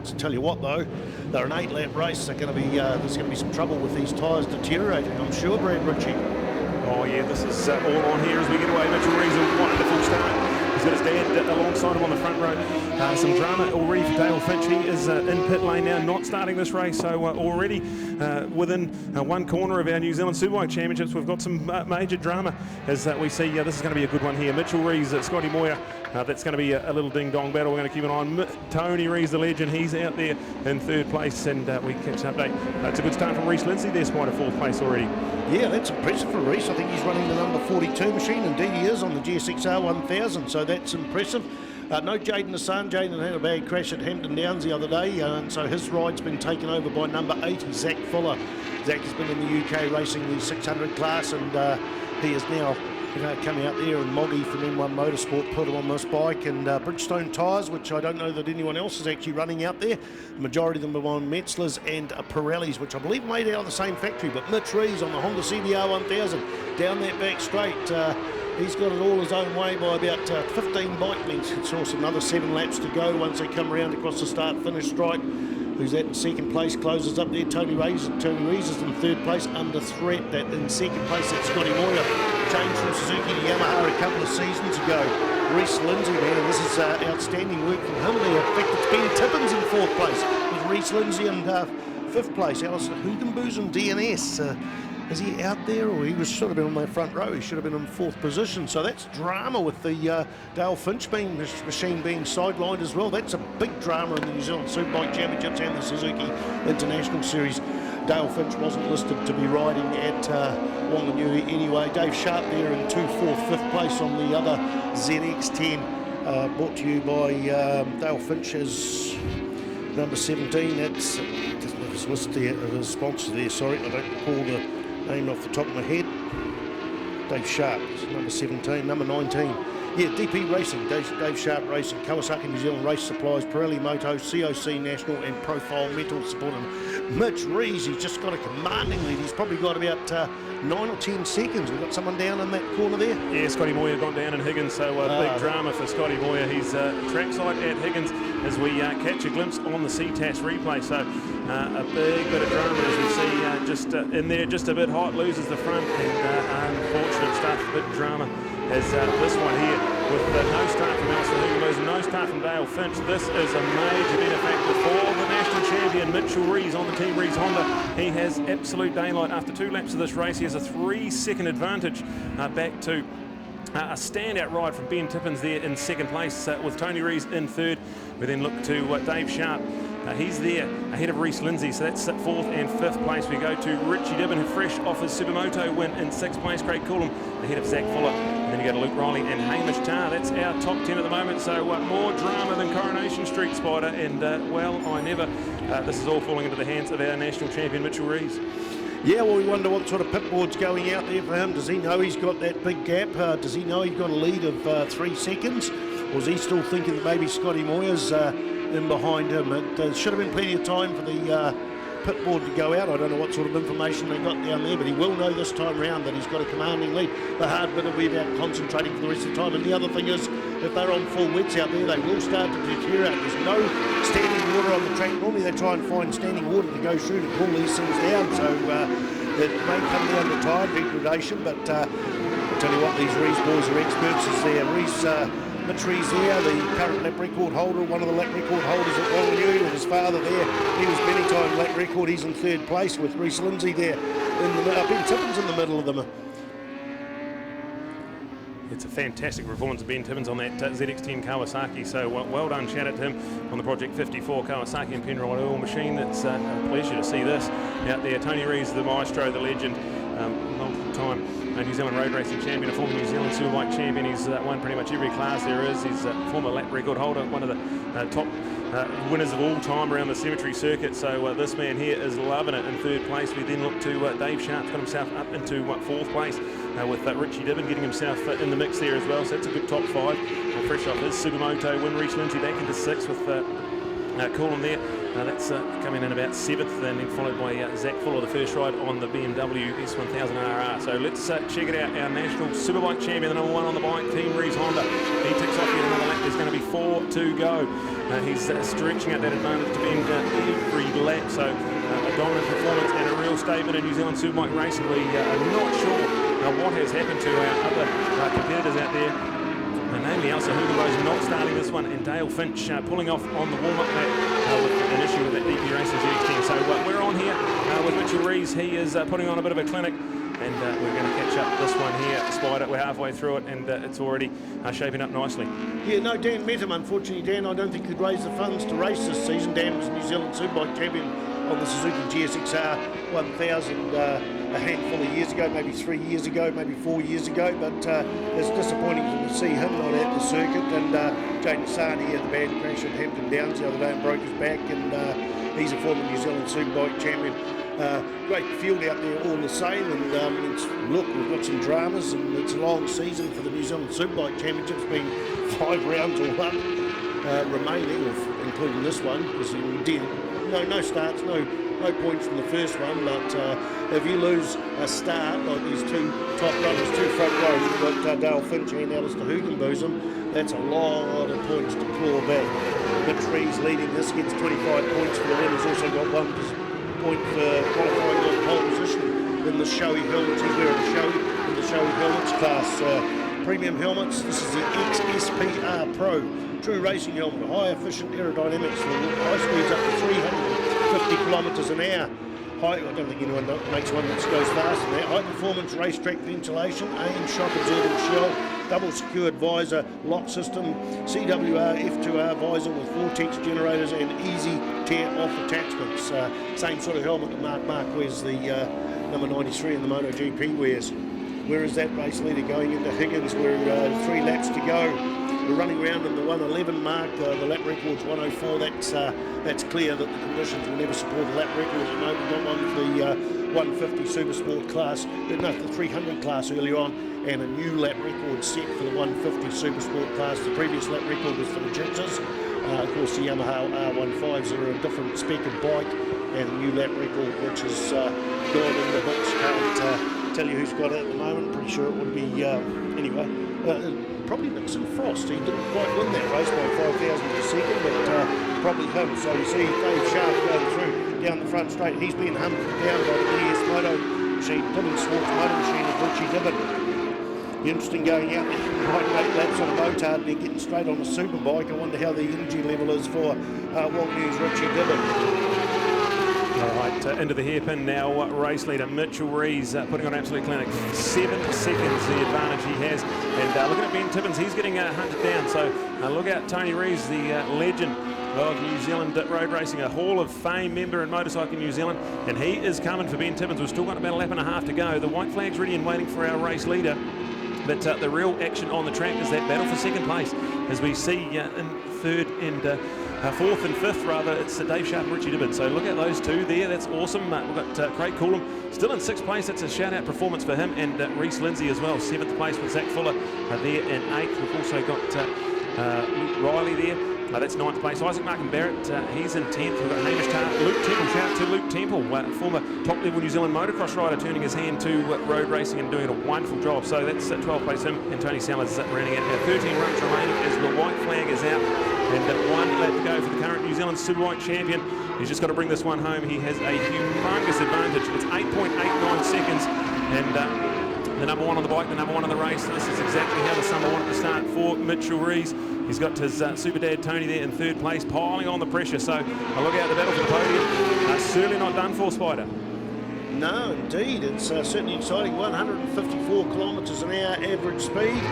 points. I tell you what, though, they're an 8-lap race. They're going to be there's going to be some trouble with these tyres deteriorating, I'm sure, Brad Ritchie. Oh yeah, this is all on here as we get away. Mitchell Reeves, a wonderful start. He's got his dad alongside him on the front row. Some drama already for Dale Finch. He is in pit lane now, not starting this race. So already within one corner of our New Zealand Superbike Championships, we've got some major drama as we see this is going to be a good one here. Mitchell Reeves, Scotty Moyer, that's going to be a little ding-dong battle. We're going to keep an eye on Tony Reeves, the legend. He's out there in third place, and we catch an update. It's a good start from Reece Lindsay there, Spider, fourth place already. Yeah, that's impressive for Reece. I think he's running the number 42 machine. Indeed he is, on the GSXR 1000, so that's impressive. No Jaden Hassan. Jaden had a bad crash at Hampton Downs the other day, and so his ride's been taken over by number 8, Zach Fuller. Zach has been in the UK racing the 600 class, and he is now coming out there, and Moggy from M1 Motorsport put him on this bike, and Bridgestone tyres, which I don't know that anyone else is actually running out there. The majority of them are on Metzlers and Pirellis, which I believe made out of the same factory. But Mitch Reeves on the Honda CBR 1000 down that back straight. He's got it all his own way by about 15 bike lengths. It's also another 7 laps to go once they come around across the start-finish stripe. Who's that in second place, closes up there. Tony Reeves is in third place, under threat. That in second place, that's Scotty Moyer. Changed from Suzuki to Yamaha a couple of seasons ago. Reece Lindsay, man, this is outstanding work from him there. In fact, it's Ben Tippins in fourth place, with Reece Lindsay in fifth place. Alison Hugenboozen DNS. Is he out there, or he should have been on my front row? He should have been in fourth position. So that's drama with the Dale Finch machine being sidelined as well. That's a big drama in the New Zealand Superbike Championships and the Suzuki International Series. Dale Finch wasn't listed to be riding at Wanganui anyway. Dave Sharp there in 5th place on the other ZX10, brought to you by Dale Finch as number 17. That's doesn't have his list there, his sponsor there. Sorry, I don't recall the name off the top of my head. Dave Sharp, number 17, number 19. Yeah, DP Racing, Dave Sharp Racing, Kawasaki New Zealand Race Supplies, Pirelli Moto, COC National and Profile Metal supporting Mitch Reeves. He's just got a commanding lead. He's probably got about 9 or 10 seconds. We've got someone down in that corner there. Yeah, Scotty Moyer gone down in Higgins, so big drama for Scotty Moyer. He's trackside at Higgins as we catch a glimpse on the Ctas replay. So a big bit of drama as we see just in there, just a bit hot, loses the front, and unfortunate stuff, a bit drama as this one here with no start from Alison Hugenboozen, no start from Dale Finch. This is a major benefactor for the national champion Mitchell Reeves on the Team Reeves Honda. He has absolute daylight after 2 laps of this race. He has a 3-second advantage back to a standout ride from Ben Tippins there in second place with Tony Reeves in third. We then look to Dave Sharp. He's there ahead of Reece Lindsay, so that's 4th and 5th place. We go to Richie Dibbon, fresh off his Supermoto win in 6th place. Craig Coolham ahead of Zach Fuller. And then you go to Luke Riley and Hamish Tarr. That's our top 10 at the moment. So more drama than Coronation Street, Spider. And well, this is all falling into the hands of our national champion Mitchell Reeves. Yeah, well, we wonder what sort of pit board's going out there for him. Does he know he's got that big gap? Does he know he's got a lead of 3 seconds? Or is he still thinking that maybe Scotty Moyer's in behind him? It should have been plenty of time for the pit board to go out. I don't know what sort of information they got down there, but he will know this time round that he's got a commanding lead. The hard bit will be about concentrating for the rest of the time. And the other thing is, if they're on full wets out there, they will start to deteriorate. There's no standing water on the track. Normally they try and find standing water to go through to cool these things down, so it may come down to tire degradation, but I'll tell you what, these Reeves boys are experts. Is there Mitch Reeves there, the current lap record holder, one of the lap record holders at Wanganui, with his father there. He was many time lap record. He's in third place with Reece Lindsay there. Ben Tippins in the middle of them. It's a fantastic performance of Ben Tippins on that ZX10 Kawasaki, so well done, shout out to him on the Project 54 Kawasaki and Penrite oil machine. It's a pleasure to see this out there. Tony Reeves, the maestro, the legend, multiple time New Zealand road racing champion, a former New Zealand Superbike champion. He's won pretty much every class there is. He's a former lap record holder, one of the top winners of all time around the cemetery circuit. So this man here is loving it in third place. We then look to Dave Sharp, got himself up into 4th place with Richie Dibbon getting himself in the mix there as well. So that's a good top 5. Fresh off his Supermoto win, Reece Lindsay back into 6th with Coolham there. That's coming in about 7th, and then followed by Zach Fuller, the first ride on the BMW S1000RR. So let's check it out. Our national Superbike champion, the number 1 on the bike, Team Reeves Honda. He ticks off yet another lap. There's going to be 4 to go. He's stretching out that advantage to bend every lap. So a dominant performance and a real statement in New Zealand Superbike racing. We are not sure what has happened to our other competitors out there. Namely, Elsa Hugenbo's not starting this one, and Dale Finch pulling off on the warm-up lap with an issue with that DP Racing GX10. So we're on here with Mitchell Rees. He is putting on a bit of a clinic, and we're going to catch up this one here, Spider. We're halfway through it, and it's already shaping up nicely. Yeah, no, Dan met him. Unfortunately, Dan, I don't think could raise the funds to race this season. Dan was New Zealand Superbike champion on the Suzuki GSXR 1000 a handful of years ago, maybe 3 years ago, maybe 4 years ago, but it's disappointing to see him not at the circuit. And Jaden Asani had the bad crash at Hampton Downs the other day and broke his back, and he's a former New Zealand Superbike champion. Great field out there all the same, and look, we've got some dramas, and it's a long season for the New Zealand Superbike Championships, being 5 rounds all up remaining, including this one, because no starts, no points from the first one, but if you lose a start, like these two top runners, two front rows, you've got Dale Finch and Alistair Hugenbosom, that's a lot of points to claw back. Mitch Rees leading this, gets 25 points for the win. He's also got 1 point for qualifying on pole position in the showy helmets. He's wearing in the showy helmets class. Premium helmets, this is the NZSBK Pro. True racing helmet, high efficient aerodynamics for high speeds up to 350 kilometres an hour. I don't think anyone makes one that goes faster than that. High performance racetrack ventilation, AIM shock absorbing shell, double secured visor, lock system, CWR F2R visor with vortex generators and easy tear off attachments. Same sort of helmet that Mark wears, the number 93 in the MotoGP wears. Where is that race leader going into Higgins? We're 3 laps to go. We're running around in the 111 mark. The lap record's 104. That's clear that the conditions will never support a lap record. At the moment, we've got one for the 150 Super Sport class, the 300 class earlier on, and a new lap record set for the 150 Super Sport class. The previous lap record was for the Ctas. Of course, the Yamaha R15s are a different spec of bike, and a new lap record, which has gone in the books. Can't tell you who's got it at the moment. Pretty sure it would be, anyway. Probably Nixon Frost. He didn't quite win that race by 5,000 per second, but probably him. So you see Dave Sharp going through down the front straight. He's being hunted down by the DS Moto machine, Dylan Swartz Moto machine of Richie Dibbett. Interesting going out there, riding 8 laps on a motard and then getting straight on a superbike. I wonder how the energy level is for Walt News Richie Dibbett. All right, into the hairpin now, race leader Mitchell Rees putting on an absolute clinic. 7 seconds the advantage he has. And looking at Ben Tippins, he's getting hunted down. So look out, Tony Rees, the legend of New Zealand road racing, a Hall of Fame member in Motorcycle New Zealand. And he is coming for Ben Tippins. We've still got about a lap and a half to go. The white flag's ready and waiting for our race leader. But the real action on the track is that battle for second place. As we see in third and fourth and fifth, rather, it's Dave Sharp and Richie Dibbett. So look at those two there. That's awesome. We've got Craig Coolham still in 6th place. That's a shout-out performance for him. And Reese Lindsay as well, 7th place with Zach Fuller there in 8th. We've also got Luke Riley there. That's 9th place. Isaac Markham Barrett, he's in 10th. We've got Hamish Tart, Luke Temple. Shout out to Luke Temple, former top-level New Zealand motocross rider, turning his hand to road racing and doing a wonderful job. So that's 12th place him, and Tony Sellers running out. Now 13 runs remaining as the white flag is out, and 1 lap to go for the current New Zealand Superbike champion. He's just got to bring this one home. He has a humongous advantage. It's 8.89 seconds, and the number 1 on the bike, the number 1 on the race. This is exactly how the summer wanted to start for Mitchell Rees. He's got his super dad Tony there in 3rd place, piling on the pressure. So a look out the battle for the podium. Certainly not done for, Spider. No, indeed. It's certainly exciting. 154 kilometres an hour average speed.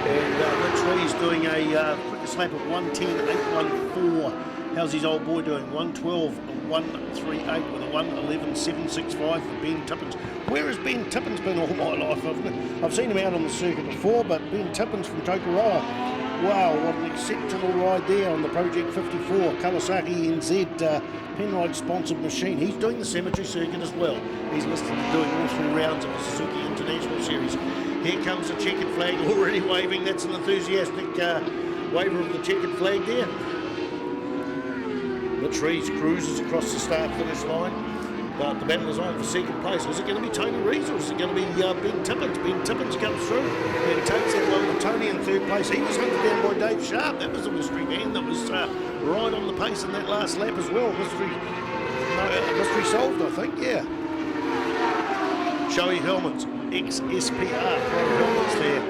And Mitch Rees doing a quickest lap of 1:10.814. How's his old boy doing? 1:12.138 with a 1:11.765 for Ben Tippins. Where has Ben Tippins been all my life? I've seen him out on the circuit before, but Ben Tippins from Tokoroa. Wow, what an exceptional ride there on the Project 54 Kawasaki NZ Penrite sponsored machine. He's doing the cemetery circuit as well. He's listed as doing all 3 rounds of the Suzuki International Series. Here comes the checkered flag already waving. That's an enthusiastic waiver of the checkered flag there. Mitch Rees cruises across the start-finish line. But the battle is on for 2nd place. Is it going to be Tony Rees or is it going to be Ben Tippins? Ben Tippins comes through and takes that one with Tony in 3rd place. He was hunted down by Dave Sharp. That was a mystery man that was right on the pace in that last lap as well. Mystery solved, I think, yeah. Showy helmets, XSPR Pro helmets there.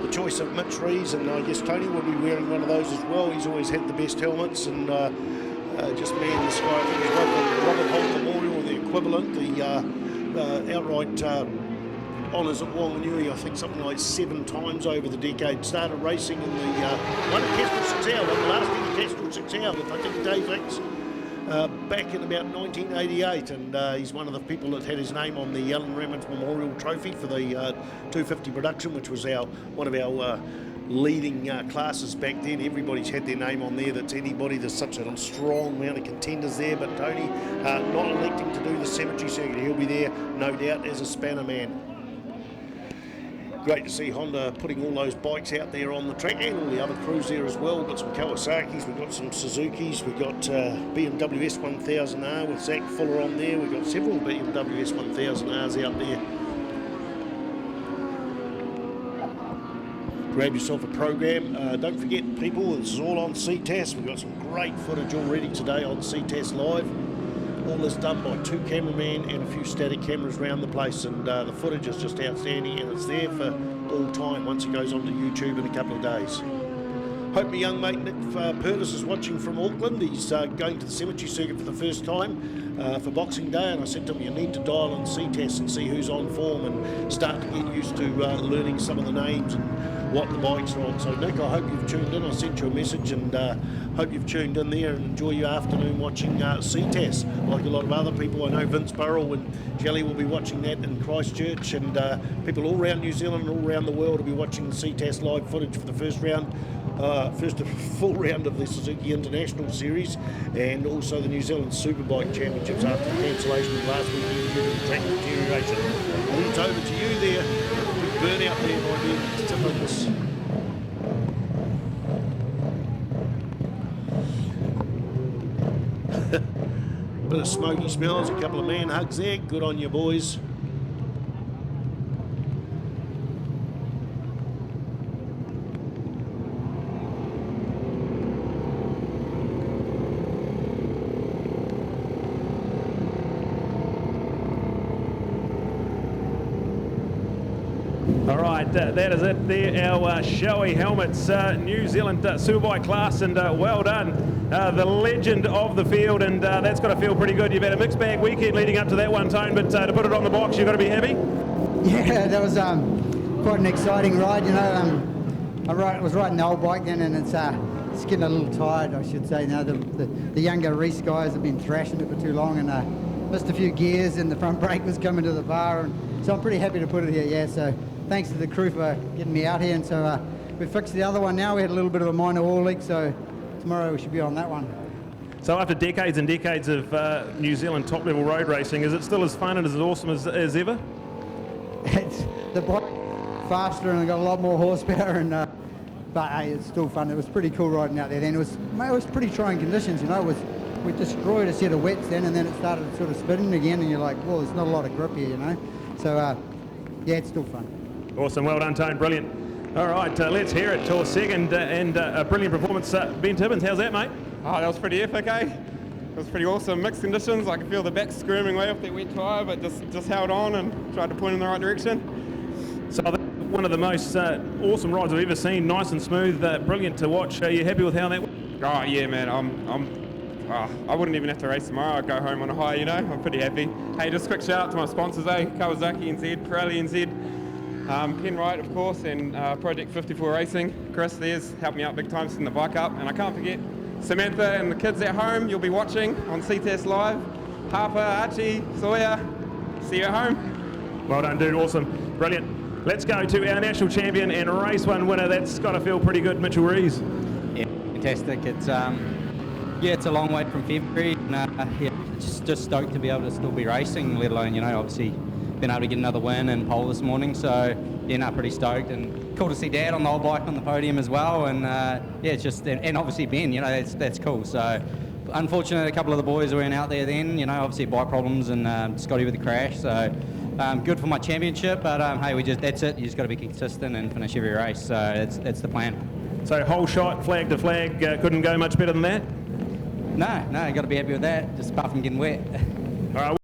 The choice of Mitch Rees, and I guess Tony will be wearing one of those as well. He's always had the best helmets, and just me in the sky. I think he's won the Robert Holt Memorial, or the equivalent, the outright honours at Wanganui, I think something like 7 times over the decade. Started racing in the won at Kestrel 6 Hour, won the last thing at Kestrel 6 Hour with I think Dave Hicks back in about 1988, and he's one of the people that had his name on the Alan Ramage Memorial Trophy for the 250 production, which was one of our leading classes back then. Everybody's had their name on there. That's anybody. There's such a strong amount of contenders there, but Tony not electing to do the cemetery circuit. He'll be there, no doubt, as a spanner man. Great to see Honda putting all those bikes out there on the track, and all the other crews there as well. We've got some Kawasaki's, we've got some Suzukis, we've got BMW S1000R with Zach Fuller on there. We've got several BMW S1000Rs out there. Grab yourself a program. Don't forget, people, this is all on Ctas. We've got some great footage already today on Ctas Live. All this done by 2 cameramen and a few static cameras around the place, and the footage is just outstanding, and it's there for all time once it goes onto YouTube in a couple of days. Hope my young mate Nick Purtis is watching from Auckland. He's going to the cemetery circuit for the first time for Boxing Day, and I said to him, you need to dial in Ctas and see who's on form and start to get used to learning some of the names and what the bikes are on. So Nick, I hope you've tuned in. I sent you a message, and hope you've tuned in there and enjoy your afternoon watching Ctas. Like a lot of other people, I know Vince Burrell and Jelly will be watching that in Christchurch, and people all around New Zealand and all around the world will be watching the Ctas live footage for the first full round of the Suzuki International Series, and also the New Zealand Superbike Championships after the cancellation of last weekend due to the track deterioration. I think it's over to you there. Big burn out there, my dear Timmins. Bit of smoky smells, a couple of man hugs there. Good on you, boys. All right, that is it there, our showy helmets, New Zealand Superbike class, and well done, the legend of the field, and that's got to feel pretty good. You've had a mixed bag weekend leading up to that one, Tone, but to put it on the box, you've got to be happy? Yeah, that was quite an exciting ride, you know. I was riding the old bike then, and it's getting a little tired, I should say. Now the younger race guys have been thrashing it for too long, and missed a few gears, and the front brake was coming to the bar, and so I'm pretty happy to put it here, yeah. So thanks to the crew for getting me out here, and so we fixed the other one now. We had a little bit of a minor oil leak, so tomorrow we should be on that one. So after decades and decades of New Zealand top-level road racing, is it still as fun and as awesome as ever? The bike faster and got a lot more horsepower, and but hey, it's still fun. It was pretty cool riding out there then. It was pretty trying conditions, you know. We destroyed a set of wets then, and then it started sort of spinning again, and you're like, well, there's not a lot of grip here, you know. So yeah, it's still fun. Awesome, well done, Tone, brilliant. All right, let's hear it to a second, and a brilliant performance. Ben Tibbins, how's that, mate? Oh, that was pretty epic, eh? It was pretty awesome. Mixed conditions, I could feel the back squirming way off that wet tyre, but just held on and tried to point in the right direction. So one of the most awesome rides I've ever seen, nice and smooth, brilliant to watch. Are you happy with how that went? Oh yeah, man, I wouldn't even have to race tomorrow. I'd go home on a high, you know. I'm pretty happy. Hey, just a quick shout out to my sponsors, Kawasaki NZ, Pirelli NZ, Penrite, of course, and Project 54 Racing. Chris, there's helped me out big time setting the bike up. And I can't forget Samantha and the kids at home. You'll be watching on Ctas Live. Harper, Archie, Sawyer, see you at home. Well done, dude. Awesome. Brilliant. Let's go to our national champion and race one winner. That's got to feel pretty good, Mitchell Rees. Yeah, fantastic. It's it's a long wait from February. And, yeah, just stoked to be able to still be racing, let alone, you know, obviously been able to get another win and pole this morning. So yeah, no, pretty stoked, and cool to see Dad on the old bike on the podium as well. And yeah, it's just, and obviously Ben, you know, that's cool. So unfortunate, a couple of the boys weren't out there then, you know, obviously bike problems, and Scotty with the crash. So good for my championship, but hey, that's it. You just got to be consistent and finish every race. So that's the plan. So whole shot, flag to flag, couldn't go much better than that. No, got to be happy with that. Just apart from getting wet. All right.